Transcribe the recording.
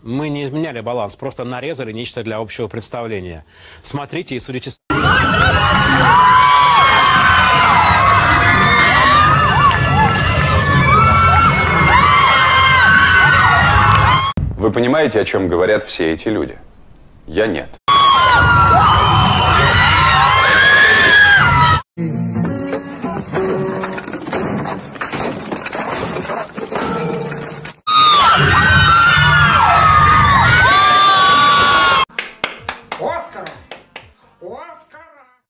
Мы не изменяли баланс, просто нарезали нечто для общего представления. Смотрите и судите. Вы понимаете, о чем говорят все эти люди? Я нет.